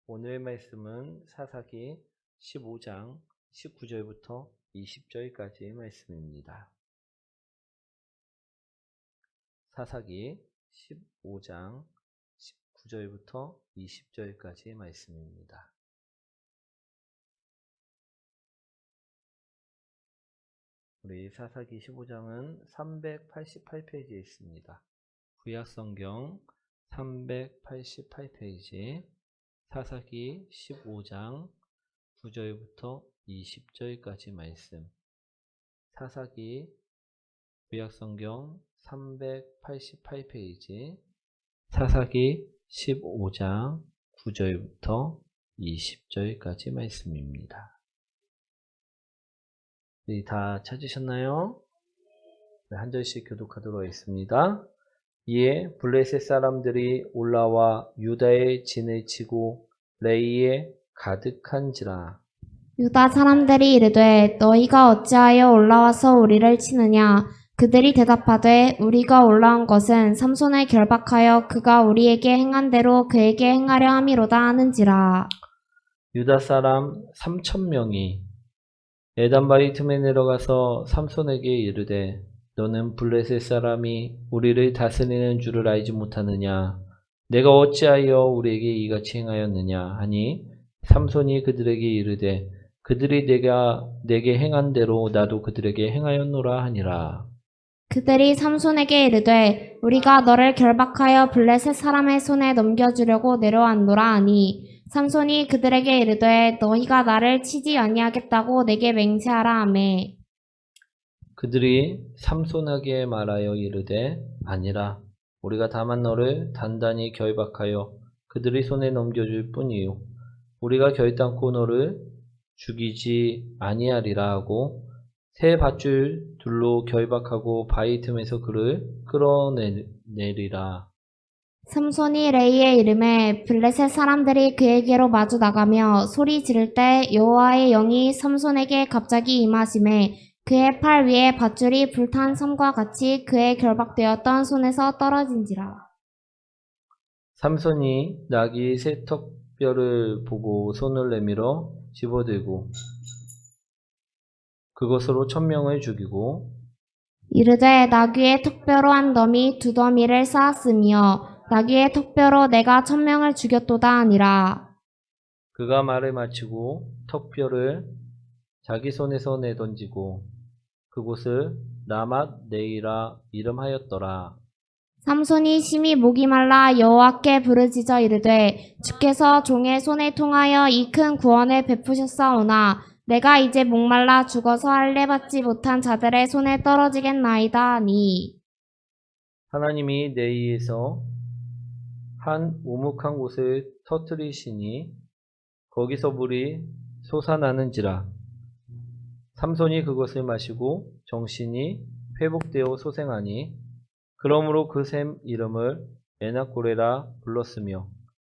오늘의 말씀은 사사기 15장 19절부터 20절까지의 말씀입니다. 사사기 15장 19절부터 20절까지의 말씀입니다. 우리 사사기 15장은 388페이지에 있습니다. 구약성경 388페이지 사사기 15장 9절부터 20절까지 말씀. 사사기 구약성경 388페이지 사사기 15장 9절부터 20절까지 말씀입니다. 네, 다 찾으셨나요? 네, 한 절씩 교독하도록 하겠습니다. 이에 블레셋 사람들이 올라와 유다의 진을 치고 레이에 가득한지라. 유다 사람들이 이르되 너희가 어찌하여 올라와서 우리를 치느냐. 그들이 대답하되 우리가 올라온 것은 삼손을 결박하여 그가 우리에게 행한 대로 그에게 행하려 함이로다 하는지라. 유다 사람 3,000명이 에단바위 틈에 내려가서 삼손에게 이르되 너는 블레셋 사람이 우리를 다스리는 줄을 알지 못하느냐. 내가 어찌하여 우리에게 이같이 행하였느냐 하니 삼손이 그들에게 이르되 그들이 내게 행한 대로 나도 그들에게 행하였노라 하니라. 그들이 삼손에게 이르되 우리가 너를 결박하여 블레셋 사람의 손에 넘겨주려고 내려왔노라 하니 삼손이 그들에게 이르되 너희가 나를 치지 아니하겠다고 내게 맹세하라 하매 그들이 삼손에게 말하여 이르되 아니라 우리가 다만 너를 단단히 결박하여 그들의 손에 넘겨줄 뿐이요 우리가 결단코 너를 죽이지 아니하리라 하고 새 밧줄 둘로 결박하고 바위 틈에서 그를 끌어내리라. 삼손이 레이에 이름에 블레셋 사람들이 그에게로 마주 나가며 소리 지를 때 여호와의 영이 삼손에게 갑자기 임하심에 그의 팔 위에 밧줄이 불탄 섬과 같이 그의 결박되었던 손에서 떨어진지라. 삼손이 나귀 새 턱뼈를 보고 손을 내밀어 집어들고 그것으로 1,000명을 죽이고 이르되 나귀의 턱뼈로 한 더미 두 더미를 쌓았으며 나귀의 턱뼈로 내가 1,000명을 죽였도다 하니라. 그가 말을 마치고 턱뼈를 자기 손에서 내던지고 그곳을 라맛 네이라 이름하였더라. 삼손이 심히 목이 말라 여호와께 부르짖어 이르되 주께서 종의 손에 통하여 이 큰 구원을 베푸셨사오나 내가 이제 목말라 죽어서 할례 받지 못한 자들의 손에 떨어지겠나이다 하니 하나님이 네이에서 한 우묵한 곳을 터뜨리시니 거기서 물이 솟아나는지라. 삼손이 그것을 마시고 정신이 회복되어 소생하니 그러므로 그 샘 이름을 에나코레라 불렀으며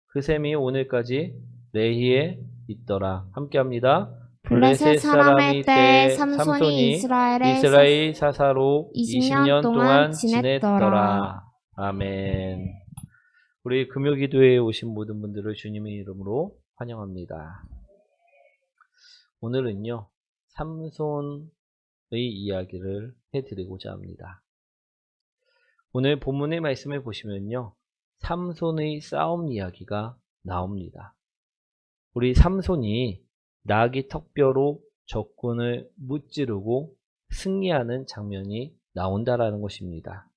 그 샘이 오늘까지 레히에 있더라. 함께합니다. 블레셋 사람의 때 삼손이 이스라엘 사사로 20년 동안 지냈더라. 아멘. 우리 금요기도에 오신 모든 분들을 주님의 이름으로 환영합니다. 오늘은요 삼손의 이야기를 해드리고자 합니다. 오늘 본문의 말씀을 보시면요 삼손의 싸움 이야기가 나옵니다. 우리 삼손이 나귀 턱뼈로 적군을 무찌르고 승리하는 장면이 나온다라는 것입니다.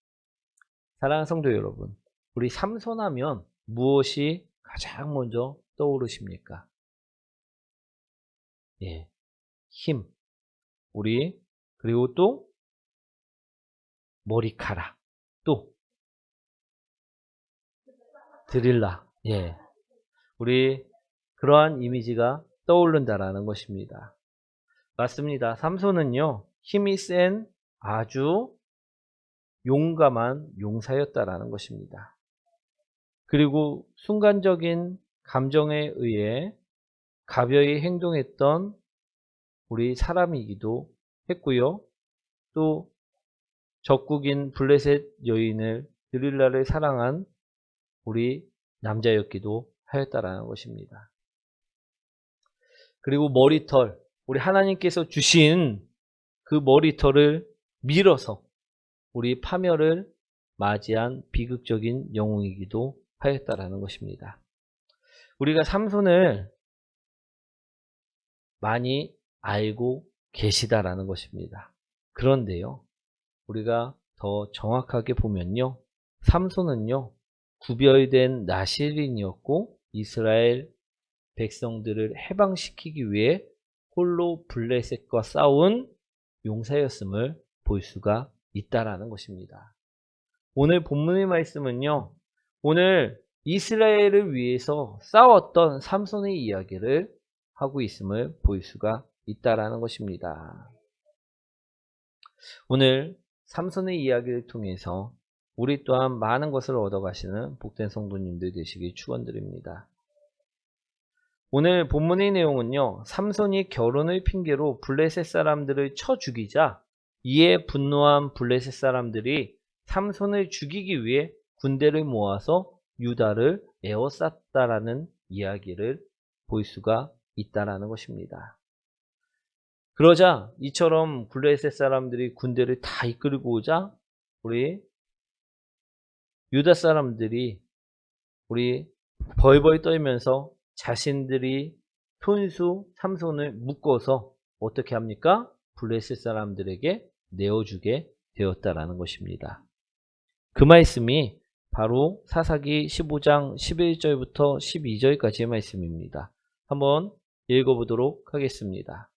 사랑하는 성도 여러분, 우리 삼손하면 무엇이 가장 먼저 떠오르십니까? 예, 힘. 그리고 또 머리카락. 또 드릴라. 예, 우리 그러한 이미지가 떠오른다라는 것입니다. 맞습니다. 삼손은요 힘이 센 아주 용감한 용사였다라는 것입니다. 그리고 순간적인 감정에 의해 가벼이 행동했던 우리 사람이기도 했고요. 또 적국인 블레셋 여인을 드릴라를 사랑한 우리 남자였기도 하였다라는 것입니다. 그리고 머리털, 우리 하나님께서 주신 그 머리털을 밀어서 우리 파멸을 맞이한 비극적인 영웅이기도 하였다라는 것입니다. 우리가 삼손을 많이 알고 계시다라는 것입니다. 그런데요, 우리가 더 정확하게 보면요, 삼손은요, 구별된 나실인이었고 이스라엘 백성들을 해방시키기 위해 홀로 블레셋과 싸운 용사였음을 볼 수가 있다라는 것입니다. 오늘 본문의 말씀은요, 오늘 이스라엘을 위해서 싸웠던 삼손의 이야기를 하고 있음을 볼 수가 있다라는 것입니다. 오늘 삼손의 이야기를 통해서 우리 또한 많은 것을 얻어가시는 복된 성도님들 되시길 축원드립니다. 오늘 본문의 내용은요, 삼손이 결혼을 핑계로 블레셋 사람들을 쳐 죽이자 이에 분노한 블레셋 사람들이 삼손을 죽이기 위해 군대를 모아서 유다를 에워쌌다라는 이야기를 볼 수가 있다라는 것입니다. 그러자 이처럼 블레셋 사람들이 군대를 다 이끌고 오자 우리 유다 사람들이 우리 벌벌 떨면서 자신들이 손수 삼손을 묶어서 어떻게 합니까? 블레셋 사람들에게 내어주게 되었다라는 것입니다. 그 말씀이 바로 사사기 15장 11절부터 12절까지의 말씀입니다. 한번 읽어보도록 하겠습니다.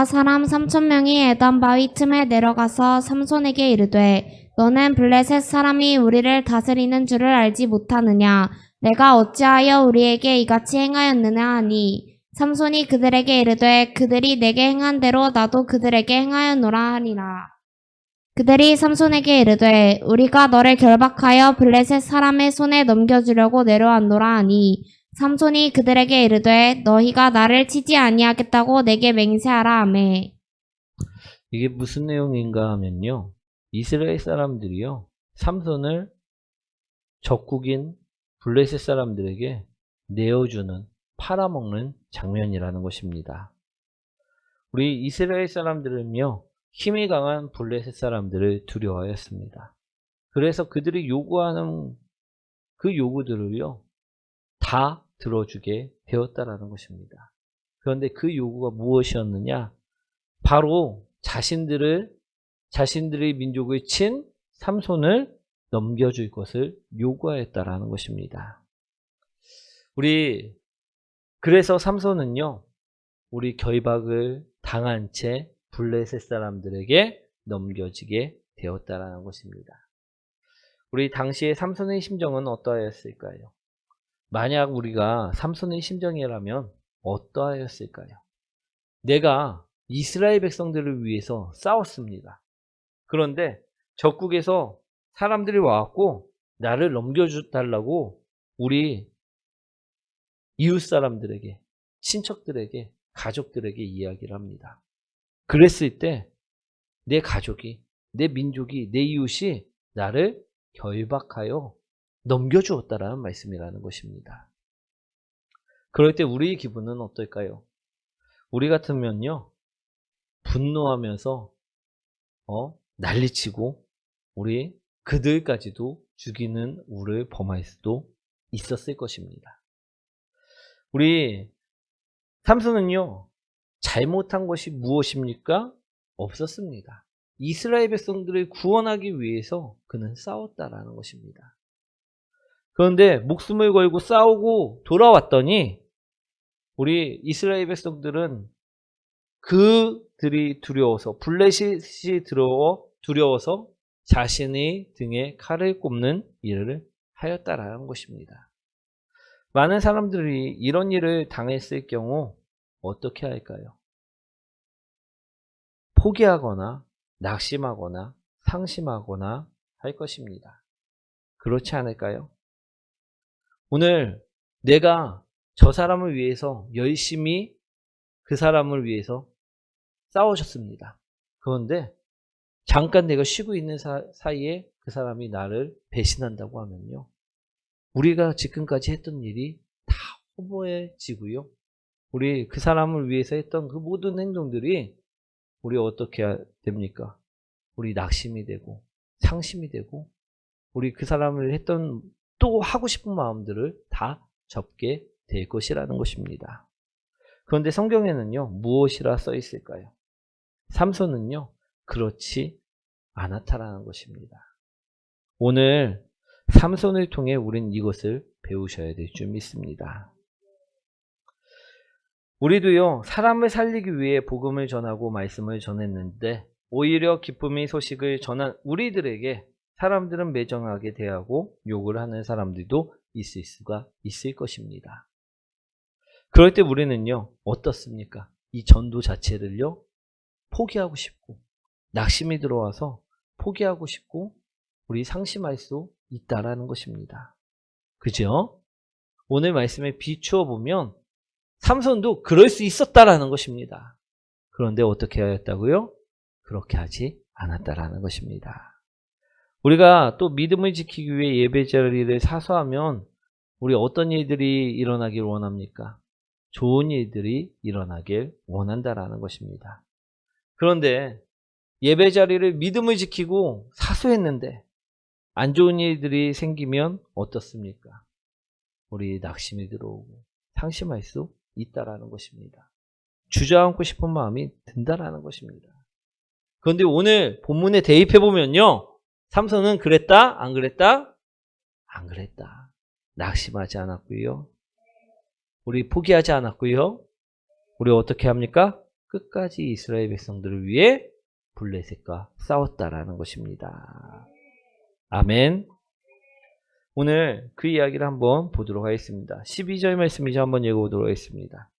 사람 3,000명이 에단 바위 틈에 내려가서 삼손에게 이르되 너는 블레셋 사람이 우리를 다스리는 줄을 알지 못하느냐? 내가 어찌하여 우리에게 이같이 행하였느냐 하니 삼손이 그들에게 이르되 그들이 내게 행한 대로 나도 그들에게 행하였노라 하니라. 그들이 삼손에게 이르되 우리가 너를 결박하여 블레셋 사람의 손에 넘겨주려고 내려왔노라 하니 삼손이 그들에게 이르되 너희가 나를 치지 아니하겠다고 내게 맹세하라 하매. 이게 무슨 내용인가 하면요, 이스라엘 사람들이요, 삼손을 적국인 블레셋 사람들에게 내어주는, 팔아먹는 장면이라는 것입니다. 우리 이스라엘 사람들은요, 힘이 강한 블레셋 사람들을 두려워하였습니다. 그래서 그들이 요구하는 그 요구들을요, 다 들어주게 되었다라는 것입니다. 그런데 그 요구가 무엇이었느냐? 바로 자신들의 민족을 친 삼손을 넘겨줄 것을 요구하였다라는 것입니다. 그래서 삼손은요, 우리 결박을 당한 채 블레셋 사람들에게 넘겨지게 되었다라는 것입니다. 우리 당시의 삼손의 심정은 어떠하였을까요? 만약 우리가 삼손의 심정이라면 어떠하였을까요? 내가 이스라엘 백성들을 위해서 싸웠습니다. 그런데 적국에서 사람들이 와갖고 나를 넘겨달라고 우리 이웃 사람들에게, 친척들에게, 가족들에게 이야기를 합니다. 그랬을 때 내 가족이, 내 민족이, 내 이웃이 나를 결박하여 넘겨주었다라는 말씀이라는 것입니다. 그럴 때 우리의 기분은 어떨까요? 우리 같으면요, 분노하면서 난리치고 우리 그들까지도 죽이는 우를 범할 수도 있었을 것입니다. 우리 삼손은요, 잘못한 것이 무엇입니까? 없었습니다. 이스라엘 백성들을 구원하기 위해서 그는 싸웠다라는 것입니다. 그런데 목숨을 걸고 싸우고 돌아왔더니 우리 이스라엘 백성들은 그들이 두려워서, 블레셋이 두려워서 자신의 등에 칼을 꼽는 일을 하였다라는 것입니다. 많은 사람들이 이런 일을 당했을 경우 어떻게 할까요? 포기하거나 낙심하거나 상심하거나 할 것입니다. 그렇지 않을까요? 오늘 내가 저 사람을 위해서 열심히 그 사람을 위해서 싸우셨습니다. 그런데 잠깐 내가 쉬고 있는 사이에 그 사람이 나를 배신한다고 하면요, 우리가 지금까지 했던 일이 허무해지고요. 우리 그 사람을 위해서 했던 그 모든 행동들이 우리 어떻게 해야 됩니까? 우리 낙심이 되고 상심이 되고 우리 그 사람을 했던 또 하고 싶은 마음들을 다 접게 될 것이라는 것입니다. 그런데 성경에는요, 무엇이라 써 있을까요? 삼손은요, 그렇지 않았다라는 것입니다. 오늘 삼손을 통해 우린 이것을 배우셔야 될 줄 믿습니다. 우리도요, 사람을 살리기 위해 복음을 전하고 말씀을 전했는데 오히려 기쁨의 소식을 전한 우리들에게 사람들은 매정하게 대하고 욕을 하는 사람들도 있을 수가 있을 것입니다. 그럴 때 우리는요, 어떻습니까? 이 전도 자체를요, 포기하고 싶고 낙심이 들어와서 포기하고 싶고 우리 상심할 수 있다라는 것입니다. 그죠? 오늘 말씀에 비추어 보면 삼손도 그럴 수 있었다라는 것입니다. 그런데 어떻게 하였다고요? 그렇게 하지 않았다라는 것입니다. 우리가 또 믿음을 지키기 위해 예배 자리를 사수하면 우리 어떤 일들이 일어나길 원합니까? 좋은 일들이 일어나길 원한다라는 것입니다. 그런데 예배 자리를 믿음을 지키고 사수했는데 안 좋은 일들이 생기면 어떻습니까? 우리 낙심이 들어오고 상심할 수 있다라는 것입니다. 주저앉고 싶은 마음이 든다라는 것입니다. 그런데 오늘 본문에 대입해 보면요, 삼손은 그랬다? 안 그랬다? 안 그랬다. 낙심하지 않았고요. 우리 포기하지 않았고요. 우리 어떻게 합니까? 끝까지 이스라엘 백성들을 위해 블레셋과 싸웠다라는 것입니다. 아멘. 오늘 그 이야기를 한번 보도록 하겠습니다. 12절 말씀 이제 한번 읽어보도록 하겠습니다.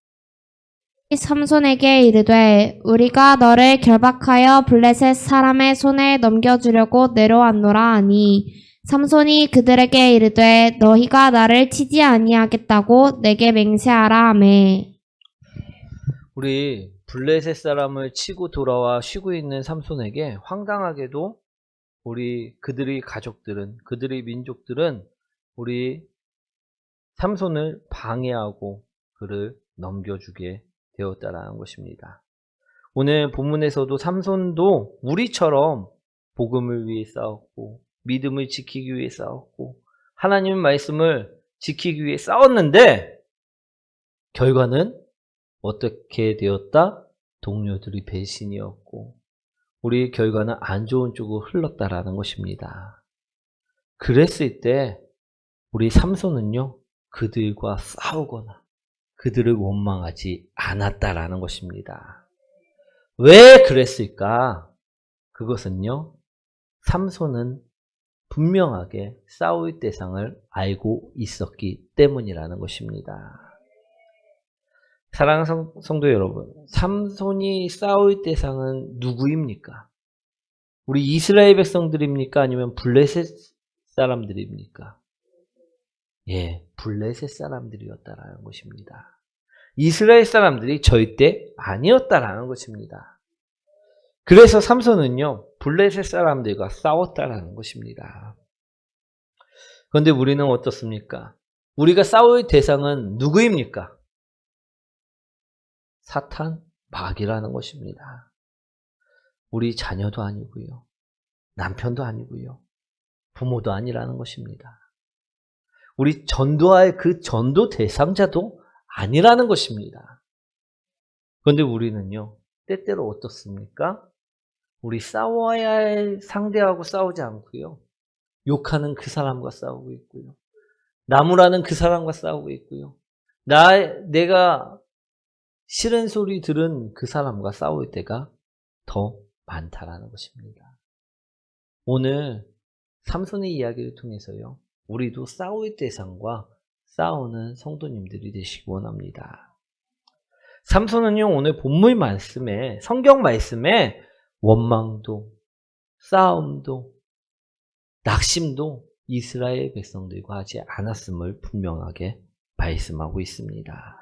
삼손에게 이르되 우리가 너를 결박하여 블레셋 사람의 손에 넘겨주려고 내려왔노라 하니 삼손이 그들에게 이르되 너희가 나를 치지 아니하겠다고 내게 맹세하라 하매. 우리 블레셋 사람을 치고 돌아와 쉬고 있는 삼손에게 황당하게도 우리 그들의 가족들은 그들의 민족들은 우리 삼손을 방해하고 그를 넘겨주게 되었다라는 것입니다. 오늘 본문에서도 삼손도 우리처럼 복음을 위해 싸웠고 믿음을 지키기 위해 싸웠고 하나님의 말씀을 지키기 위해 싸웠는데 결과는 어떻게 되었다? 동료들이 배신이었고 우리 결과는 안 좋은 쪽으로 흘렀다라는 것입니다. 그랬을 때 우리 삼손은요, 그들과 싸우거나 그들을 원망하지 않았다라는 것입니다. 왜 그랬을까? 그것은요, 삼손은 분명하게 싸울 대상을 알고 있었기 때문이라는 것입니다. 사랑하는 성도 여러분, 삼손이 싸울 대상은 누구입니까? 우리 이스라엘 백성들입니까? 아니면 블레셋 사람들입니까? 예, 블레셋 사람들이었다라는 것입니다. 이스라엘 사람들이 절대 아니었다라는 것입니다. 그래서 삼손은요, 블레셋 사람들과 싸웠다라는 것입니다. 그런데 우리는 어떻습니까? 우리가 싸울 대상은 누구입니까? 사탄, 마귀라는 것입니다. 우리 자녀도 아니고요. 남편도 아니고요. 부모도 아니라는 것입니다. 우리 전도할 그 전도 대상자도 아니라는 것입니다. 그런데 우리는요, 때때로 어떻습니까? 우리 싸워야 할 상대하고 싸우지 않고요. 욕하는 그 사람과 싸우고 있고요. 나무라는 그 사람과 싸우고 있고요. 내가 싫은 소리 들은 그 사람과 싸울 때가 더 많다라는 것입니다. 오늘 삼손의 이야기를 통해서요, 우리도 싸울 대상과 싸우는 성도님들이 되시기 원합니다. 삼손은요, 오늘 본문 말씀에, 성경 말씀에 원망도, 싸움도, 낙심도 이스라엘 백성들과 하지 않았음을 분명하게 말씀하고 있습니다.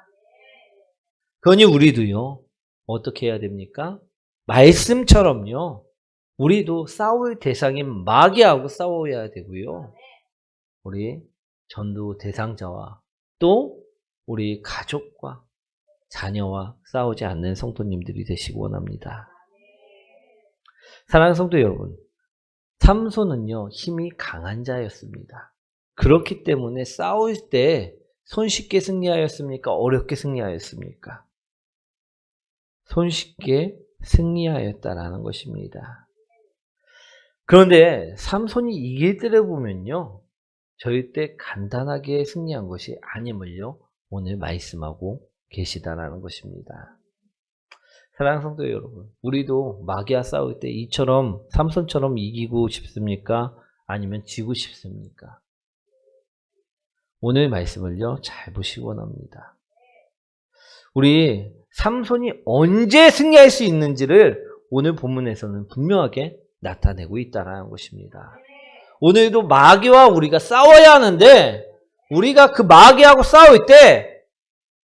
그러니 우리도요, 어떻게 해야 됩니까? 말씀처럼요, 우리도 싸울 대상인 마귀하고 싸워야 되고요. 우리 전도 대상자와 또 우리 가족과 자녀와 싸우지 않는 성도님들이 되시기 원합니다. 사랑하는 성도 여러분, 삼손은요, 힘이 강한 자였습니다. 그렇기 때문에 싸울 때 손쉽게 승리하였습니까? 어렵게 승리하였습니까? 손쉽게 승리하였다라는 것입니다. 그런데 삼손이 이길 때를 보면요, 절대 간단하게 승리한 것이 아님을요, 오늘 말씀하고 계시다라는 것입니다. 사랑하는 성도 여러분, 우리도 마귀와 싸울 때 이처럼 삼손처럼 이기고 싶습니까? 아니면 지고 싶습니까? 오늘 말씀을요, 잘 보시기 원합니다. 우리 삼손이 언제 승리할 수 있는지를 오늘 본문에서는 분명하게 나타내고 있다는 것입니다. 오늘도 마귀와 우리가 싸워야 하는데 우리가 그 마귀하고 싸울 때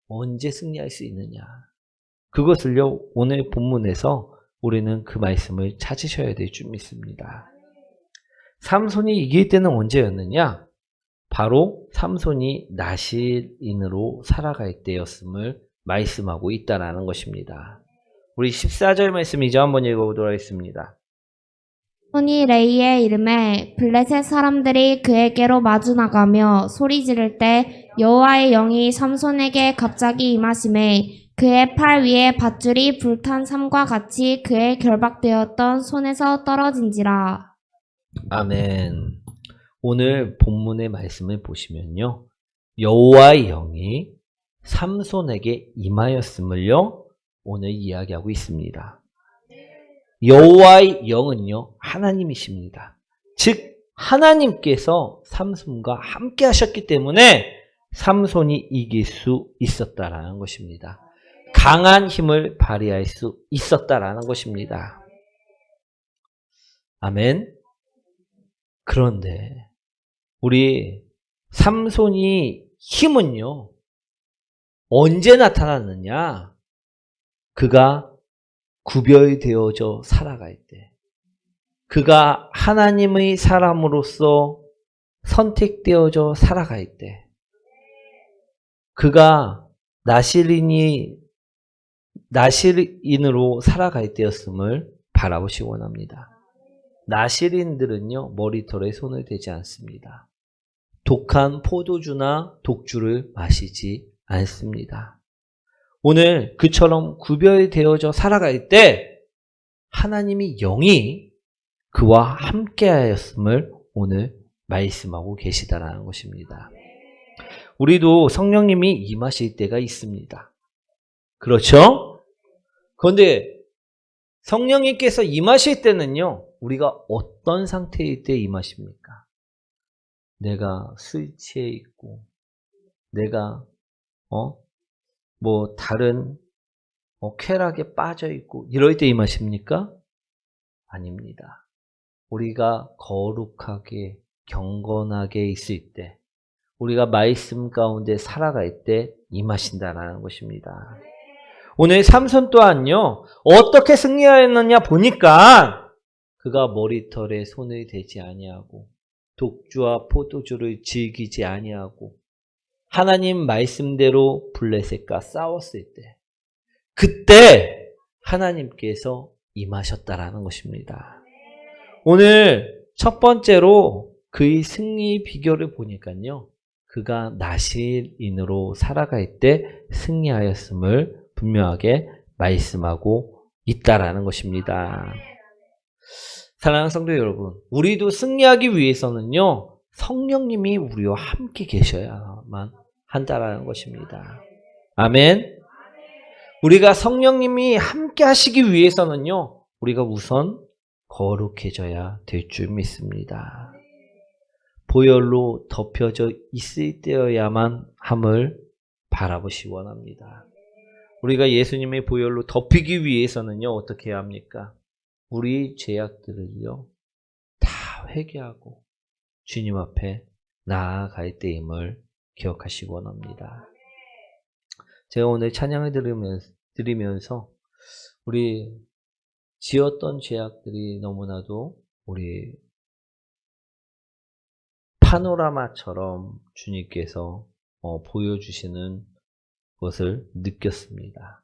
언제 승리할 수 있느냐, 그것을요 오늘 본문에서 우리는 그 말씀을 찾으셔야 될 줄 믿습니다. 삼손이 이길 때는 언제였느냐? 바로 삼손이 나실인으로 살아갈 때였음을 말씀하고 있다는 것입니다. 우리 14절 말씀이죠. 한번 읽어보도록 하겠습니다. 삼손이 레이의 이름에 블레셋 사람들이 그에게로 마주 나가며 소리 지를 때 여호와의 영이 삼손에게 갑자기 임하심에 그의 팔 위에 밧줄이 불탄 삼과 같이 그의 결박되었던 손에서 떨어진지라. 아멘. 오늘 본문의 말씀을 보시면요, 여호와의 영이 삼손에게 임하였음을요 오늘 이야기하고 있습니다. 여호와의 영은요 하나님이십니다. 즉 하나님께서 삼손과 함께 하셨기 때문에 삼손이 이길 수 있었다라는 것입니다. 강한 힘을 발휘할 수 있었다라는 것입니다. 아멘. 그런데 우리 삼손이 힘은요 언제 나타났느냐? 그가 구별되어져 살아갈 때, 그가 하나님의 사람으로서 선택되어져 살아갈 때, 그가 나실인으로 살아갈 때였음을 바라보시기 원합니다. 나실인들은요 머리털에 손을 대지 않습니다. 독한 포도주나 독주를 마시지 않습니다. 오늘 그처럼 구별되어져 살아갈 때 하나님의 영이 그와 함께하였음을 오늘 말씀하고 계시다라는 것입니다. 우리도 성령님이 임하실 때가 있습니다. 그렇죠? 그런데 성령님께서 임하실 때는요 우리가 어떤 상태일 때 임하십니까? 내가 술 취해 있고 내가 다른 쾌락에 빠져 있고 이럴 때 임하십니까? 아닙니다. 우리가 거룩하게 경건하게 있을 때, 우리가 말씀 가운데 살아갈 때 임하신다라는 것입니다. 오늘 삼손 또한요 어떻게 승리하였느냐 보니까 그가 머리털에 손을 대지 아니하고 독주와 포도주를 즐기지 아니하고 하나님 말씀대로 블레셋과 싸웠을 때, 그때 하나님께서 임하셨다라는 것입니다. 오늘 첫 번째로 그의 승리 비결을 보니까요, 그가 나실인으로 살아갈 때 승리하였음을 분명하게 말씀하고 있다라는 것입니다. 사랑하는 성도 여러분, 우리도 승리하기 위해서는요, 성령님이 우리와 함께 계셔야만 한다라는 것입니다. 아멘. 우리가 성령님이 함께 하시기 위해서는요, 우리가 우선 거룩해져야 될 줄 믿습니다. 보혈로 덮여져 있을 때여야만 함을 바라보시기 원합니다. 우리가 예수님의 보혈로 덮이기 위해서는요, 어떻게 해야 합니까? 우리 죄악들을요, 다 회개하고 주님 앞에 나아갈 때임을 기억하시기 원합니다. 제가 오늘 찬양을 드리면서 우리 지었던 죄악들이 너무나도 우리 파노라마처럼 주님께서 보여주시는 것을 느꼈습니다.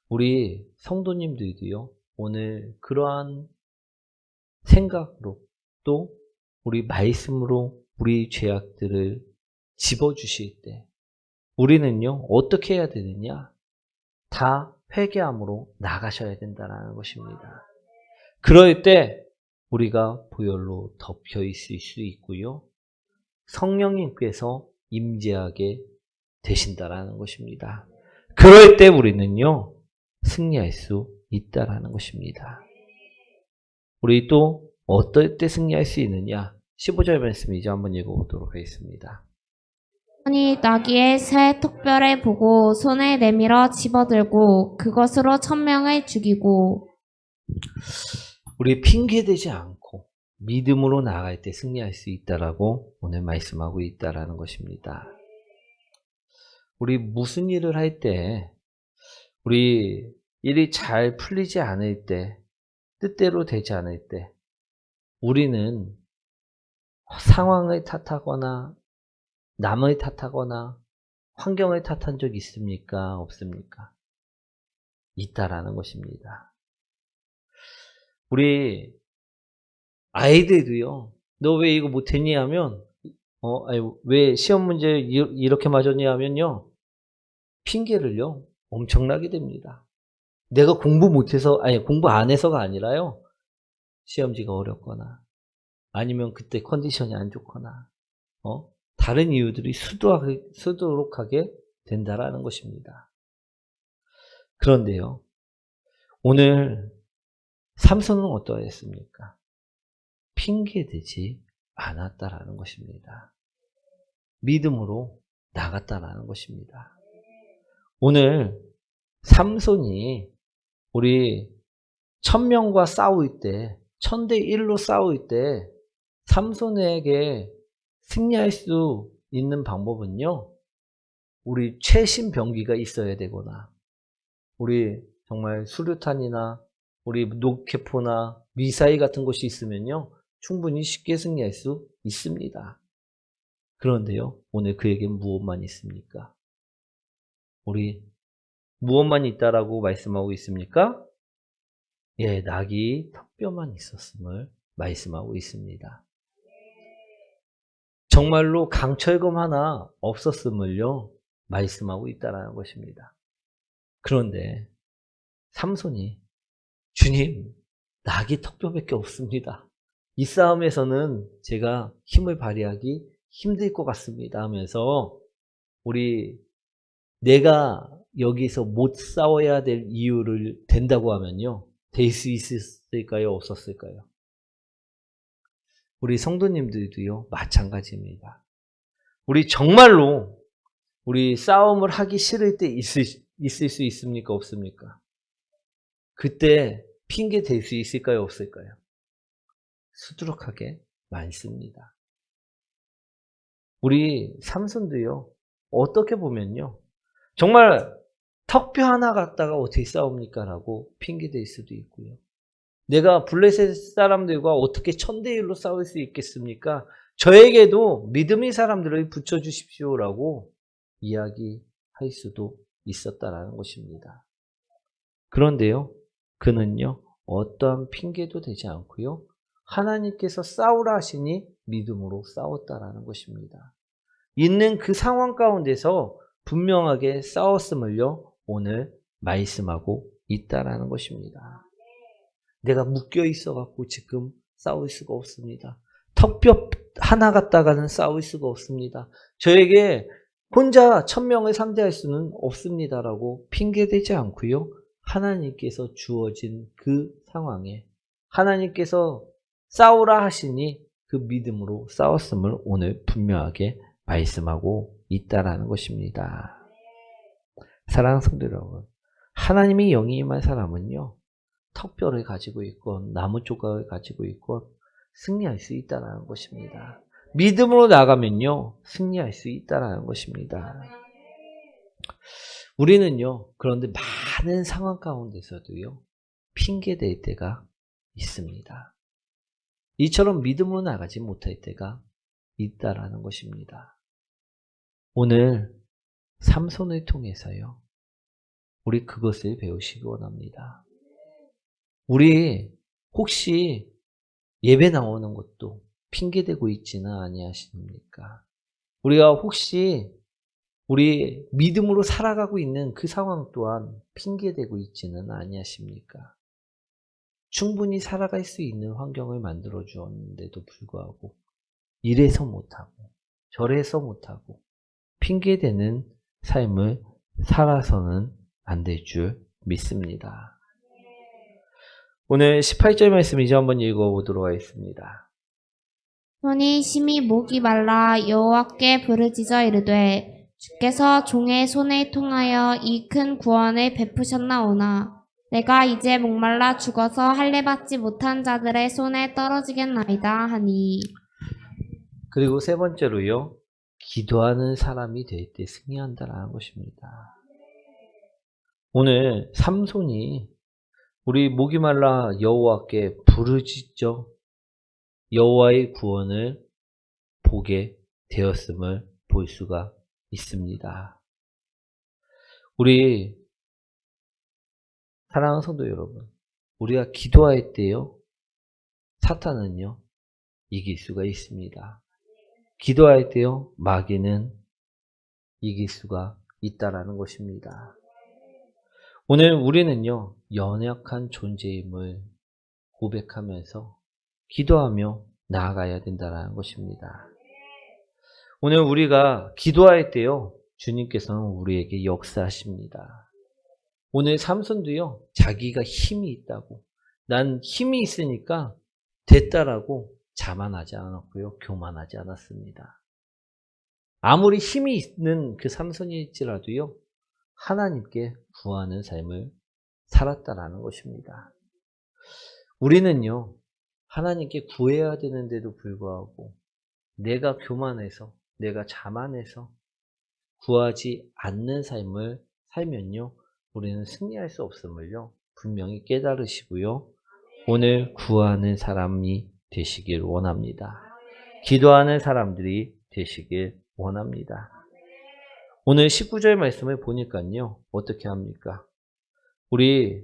우리 성도님들도요, 오늘 그러한 생각으로 또 우리 말씀으로 우리 죄악들을 집어주실 때 우리는요, 어떻게 해야 되느냐? 다 회개함으로 나가셔야 된다는 것입니다. 그럴 때 우리가 보혈로 덮여 있을 수 있고요. 성령님께서 임재하게 되신다라는 것입니다. 그럴 때 우리는요, 승리할 수 있다라는 것입니다. 우리 또 어떨 때 승리할 수 있느냐? 15절 말씀이죠. 한번 읽어보도록 하겠습니다. 손이 나귀의 새 턱뼈를 보고 손에 내밀어 집어들고 그것으로 1000명을 죽이고. 우리 핑계대지 않고 믿음으로 나아갈 때 승리할 수 있다라고 오늘 말씀하고 있다라는 것입니다. 우리 무슨 일을 할 때, 우리 일이 잘 풀리지 않을 때, 뜻대로 되지 않을 때, 우리는 상황을 탓하거나 남을 탓하거나 환경을 탓한 적 있습니까? 없습니까? 있다라는 것입니다. 우리 아이들도요, 너 왜 이거 못했니 하면, 왜 시험 문제 이렇게 맞았니 하면요, 핑계를요, 엄청나게 됩니다. 내가 공부 못해서, 공부 안 해서가 아니라요, 시험지가 어렵거나, 아니면 그때 컨디션이 안 좋거나, 다른 이유들이 수두룩하게 된다라는 것입니다. 그런데요, 오늘 삼손은 어떠했습니까? 핑계대지 않았다라는 것입니다. 믿음으로 나갔다라는 것입니다. 오늘 삼손이 우리 1000명과 싸울 때, 1000대1로 싸울 때 삼손에게 승리할 수 있는 방법은요, 우리 최신 병기가 있어야 되거나, 우리 정말 수류탄이나 우리 로켓포나 미사일 같은 것이 있으면요, 충분히 쉽게 승리할 수 있습니다. 그런데요, 오늘 그에게 무엇만 있습니까? 우리 무엇만 있다라고 말씀하고 있습니까? 예, 나귀 턱뼈만 있었음을 말씀하고 있습니다. 정말로 강철검 하나 없었음을요, 말씀하고 있다라는 것입니다. 그런데 삼손이 주님, 나귀 턱뼈밖에 없습니다. 이 싸움에서는 제가 힘을 발휘하기 힘들 것 같습니다 하면서 내가 여기서 못 싸워야 될 이유를 된다고 하면요, 될 수 있었을까요? 없었을까요? 우리 성도님들도요, 마찬가지입니다. 우리 정말로 우리 싸움을 하기 싫을 때 있을 수 있습니까? 없습니까? 그때 핑계 댈 수 있을까요? 없을까요? 수두룩하게 많습니다. 우리 삼손도요, 어떻게 보면요, 정말 턱뼈 하나 갖다가 어떻게 싸웁니까? 라고 핑계 댈 수도 있고요. 내가 블레셋 사람들과 어떻게 1000대1로 싸울 수 있겠습니까? 저에게도 믿음의 사람들을 붙여주십시오라고 이야기할 수도 있었다라는 것입니다. 그런데요, 그는요, 어떠한 핑계도 되지 않고요, 하나님께서 싸우라 하시니 믿음으로 싸웠다라는 것입니다. 있는 그 상황 가운데서 분명하게 싸웠음을요, 오늘 말씀하고 있다라는 것입니다. 내가 묶여 있어갖고 지금 싸울 수가 없습니다. 턱뼈 하나 갖다가는 싸울 수가 없습니다. 저에게 혼자 1000명을 상대할 수는 없습니다라고 핑계대지 않고요, 하나님께서 주어진 그 상황에 하나님께서 싸우라 하시니 그 믿음으로 싸웠음을 오늘 분명하게 말씀하고 있다라는 것입니다. 사랑하는 성도 여러분, 하나님이 영이 임한 사람은요, 턱뼈를 가지고 있건 나무 조각을 가지고 있건 승리할 수 있다는 것입니다. 믿음으로 나가면요, 승리할 수 있다는 것입니다. 우리는요, 그런데 많은 상황 가운데서도요, 핑계댈 때가 있습니다. 이처럼 믿음으로 나가지 못할 때가 있다라는 것입니다. 오늘 삼손을 통해서요. 우리 그것을 배우시기 원합니다. 우리 혹시 예배 나오는 것도 핑계대고 있지는 아니하십니까? 우리가 혹시 우리 믿음으로 살아가고 있는 그 상황 또한 핑계대고 있지는 아니하십니까? 충분히 살아갈 수 있는 환경을 만들어 주었는데도 불구하고 이래서 못하고 저래서 못하고 핑계대는 삶을 살아서는 안 될 줄 믿습니다. 오늘 18절 말씀 이제 한번 읽어보도록 하겠습니다. 손이 심히 목이 말라 여호와께 부르짖어 이르되 주께서 종의 손을 통하여 이 큰 구원을 베푸셨나오나 내가 이제 목말라 죽어서 할례 받지 못한 자들의 손에 떨어지겠나이다 하니. 그리고 세 번째로요. 기도하는 사람이 될 때 승리한다라는 것입니다. 오늘 삼손이 우리 목이 말라 여호와께 부르짖죠. 여호와의 구원을 보게 되었음을 볼 수가 있습니다. 우리 사랑하는 성도 여러분, 우리가 기도할 때요, 사탄은요, 이길 수가 있습니다. 기도할 때요, 마귀는 이길 수가 있다라는 것입니다. 오늘 우리는요, 연약한 존재임을 고백하면서 기도하며 나아가야 된다는 것입니다. 오늘 우리가 기도할 때요, 주님께서는 우리에게 역사하십니다. 오늘 삼손도요, 자기가 힘이 있다고, 난 힘이 있으니까 됐다라고 자만하지 않았고요, 교만하지 않았습니다. 아무리 힘이 있는 그 삼손일지라도요, 하나님께 구하는 삶을 살았다라는 것입니다. 우리는요, 하나님께 구해야 되는데도 불구하고 내가 교만해서, 내가 자만해서 구하지 않는 삶을 살면요, 우리는 승리할 수 없음을요, 분명히 깨달으시고요, 오늘 구하는 사람이 되시길 원합니다. 기도하는 사람들이 되시길 원합니다. 오늘 19절 말씀을 보니까요, 어떻게 합니까? 우리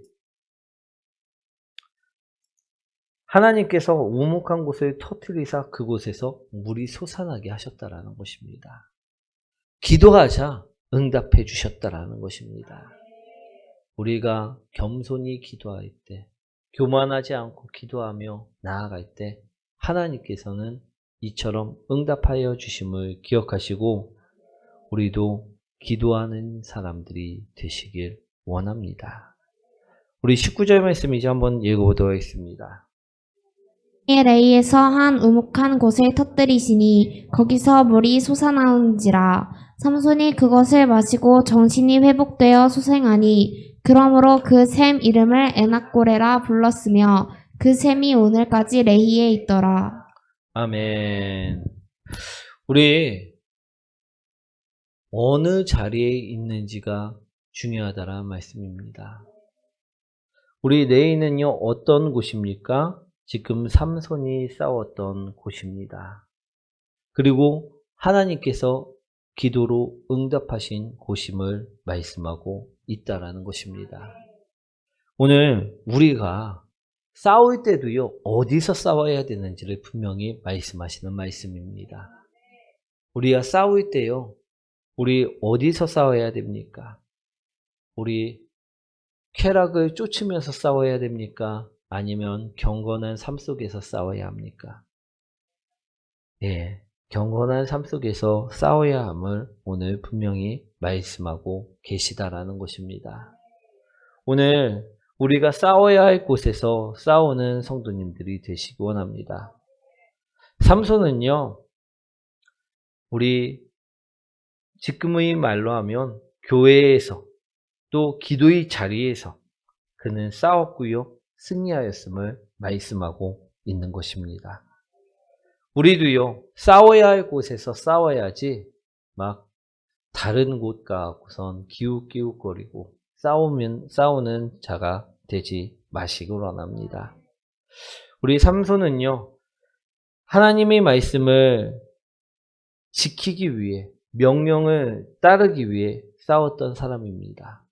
하나님께서 우묵한 곳을 터뜨리사 그곳에서 물이 솟아나게 하셨다라는 것입니다. 기도하자 응답해 주셨다라는 것입니다. 우리가 겸손히 기도할 때, 교만하지 않고 기도하며 나아갈 때 하나님께서는 이처럼 응답하여 주심을 기억하시고 우리도 기도하는 사람들이 되시길 원합니다. 우리 19절 말씀 이제 한번 읽어보도록 하겠습니다. 레이에서 한 우묵한 곳을 터뜨리시니 거기서 물이 솟아나온지라 삼손이 그것을 마시고 정신이 회복되어 소생하니 그러므로 그 샘 이름을 에낙고레라 불렀으며 그 샘이 오늘까지 레히에 있더라. 아멘. 우리 어느 자리에 있는지가 중요하다라는 말씀입니다. 우리 레히는요, 어떤 곳입니까? 지금 삼손이 싸웠던 곳입니다. 그리고 하나님께서 기도로 응답하신 곳임을 말씀하고 있다라는 것입니다. 오늘 우리가 싸울 때도요, 어디서 싸워야 되는지를 분명히 말씀하시는 말씀입니다. 우리가 싸울 때요, 우리 어디서 싸워야 됩니까? 우리 쾌락을 쫓으면서 싸워야 됩니까? 아니면 경건한 삶 속에서 싸워야 합니까? 예, 경건한 삶 속에서 싸워야 함을 오늘 분명히 말씀하고 계시다라는 것입니다. 오늘 우리가 싸워야 할 곳에서 싸우는 성도님들이 되시기 원합니다. 삼손은요, 우리 지금의 말로 하면 교회에서 또 기도의 자리에서 그는 싸웠고요, 승리하였음을 말씀하고 있는 것입니다. 우리도요, 싸워야 할 곳에서 싸워야지 막 다른 곳 가고선 기웃기웃거리고 싸우는 자가 되지 마시기 원합니다. 우리 삼손은요, 하나님의 말씀을 지키기 위해 명령을 따르기 위해 싸웠던 사람입니다.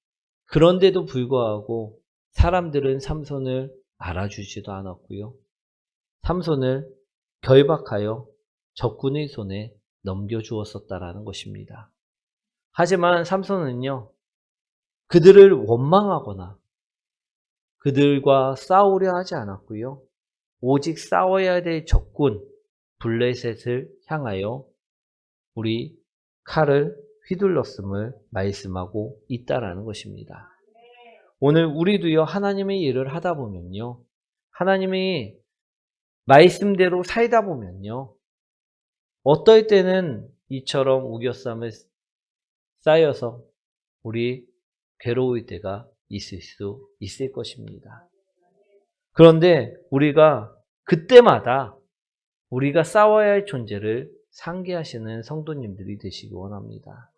그런데도 불구하고 사람들은 삼손을 알아주지도 않았고요. 삼손을 결박하여 적군의 손에 넘겨주었었다라는 것입니다. 하지만 삼손은요, 그들을 원망하거나 그들과 싸우려 하지 않았고요. 오직 싸워야 될 적군 블레셋을 향하여 우리 칼을 휘둘렀음을 말씀하고 있다라는 것입니다. 오늘 우리도요, 하나님의 일을 하다 보면요, 하나님이 말씀대로 살다 보면요, 어떨 때는 이처럼 우겨쌈을 쌓여서 우리 괴로울 때가 있을 수 있을 것입니다. 그런데 우리가 그때마다 우리가 싸워야 할 존재를 상기하시는 성도님들이 되시기 원합니다.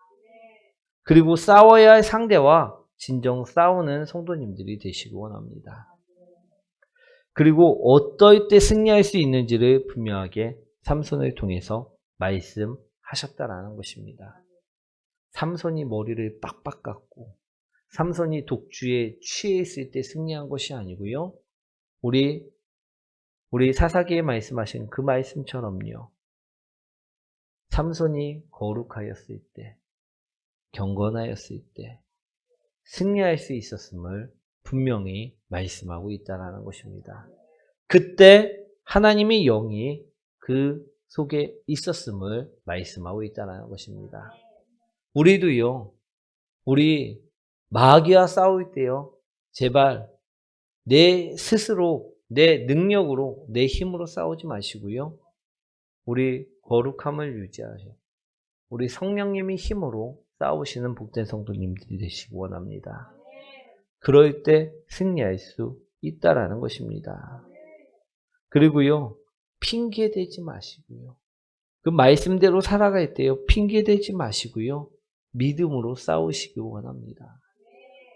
그리고 싸워야 할 상대와 진정 싸우는 성도님들이 되시기 원합니다. 그리고 어떨 때 승리할 수 있는지를 분명하게 삼손을 통해서 말씀하셨다라는 것입니다. 삼손이 머리를 빡빡 깎고 삼손이 독주에 취해 있을 때 승리한 것이 아니고요. 우리 사사기에 말씀하신 그 말씀처럼요. 삼손이 거룩하였을 때, 경건하였을 때 승리할 수 있었음을 분명히 말씀하고 있다는 것입니다. 그때 하나님의 영이 그 속에 있었음을 말씀하고 있다는 것입니다. 우리도요, 우리 마귀와 싸울 때요, 제발 내 스스로, 내 능력으로, 내 힘으로 싸우지 마시고요. 우리 거룩함을 유지하셔. 우리 성령님의 힘으로 싸우시는 복된 성도님들이 되시기 원합니다. 그럴 때 승리할 수 있다라는 것입니다. 그리고요, 핑계대지 마시고요. 그 말씀대로 살아갈 때요, 핑계대지 마시고요. 믿음으로 싸우시기 원합니다.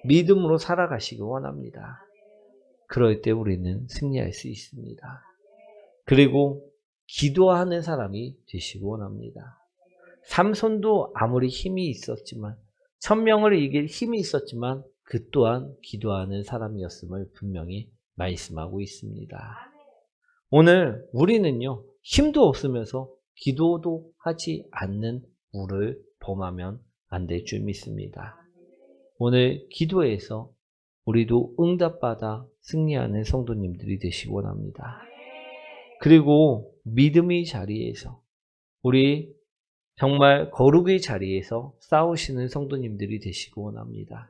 믿음으로 살아가시기 원합니다. 그럴 때 우리는 승리할 수 있습니다. 그리고 기도하는 사람이 되시기 원합니다. 삼손도 아무리 힘이 있었지만, 1000명을 이길 힘이 있었지만 그 또한 기도하는 사람이었음을 분명히 말씀하고 있습니다. 오늘 우리는요, 힘도 없으면서 기도도 하지 않는 우를 범하면 안 될 줄 믿습니다. 오늘 기도에서 우리도 응답받아 승리하는 성도님들이 되시기 원합니다. 그리고 믿음의 자리에서, 우리 정말 거룩의 자리에서 싸우시는 성도님들이 되시기 원합니다.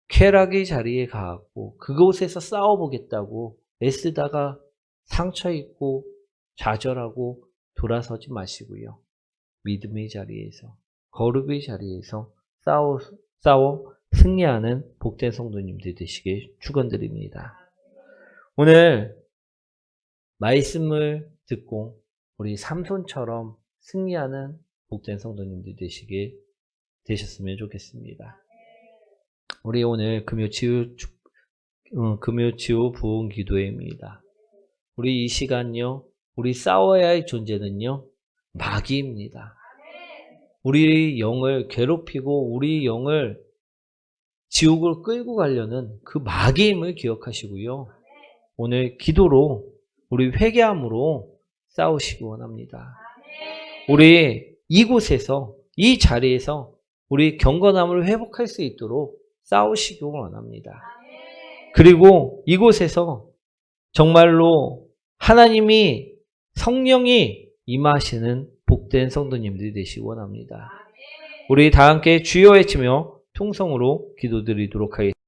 쾌락의 자리에 가고 그곳에서 싸워보겠다고 애쓰다가 상처 입고 좌절하고 돌아서지 마시고요. 믿음의 자리에서, 거룩의 자리에서 싸워 승리하는 복된 성도님들 되시길 축원드립니다. 오늘 말씀을 듣고 우리 삼손처럼 승리하는 복된 성도님들 되셨으면 좋겠습니다. 우리 오늘 금요치유 부흥 기도회입니다. 우리 이 시간요, 우리 싸워야 할 존재는요, 마귀입니다. 우리 영을 괴롭히고 우리 영을 지옥으로 끌고 가려는 그 마귀임을 기억하시고요. 오늘 기도로, 우리 회개함으로 싸우시기 원합니다. 우리 이곳에서, 이 자리에서 우리 경건함을 회복할 수 있도록 싸우시기 원합니다. 그리고 이곳에서 정말로 하나님이, 성령이 임하시는 복된 성도님들이 되시기 원합니다. 우리 다 함께 주여 외치며 통성으로 기도드리도록 하겠습니다.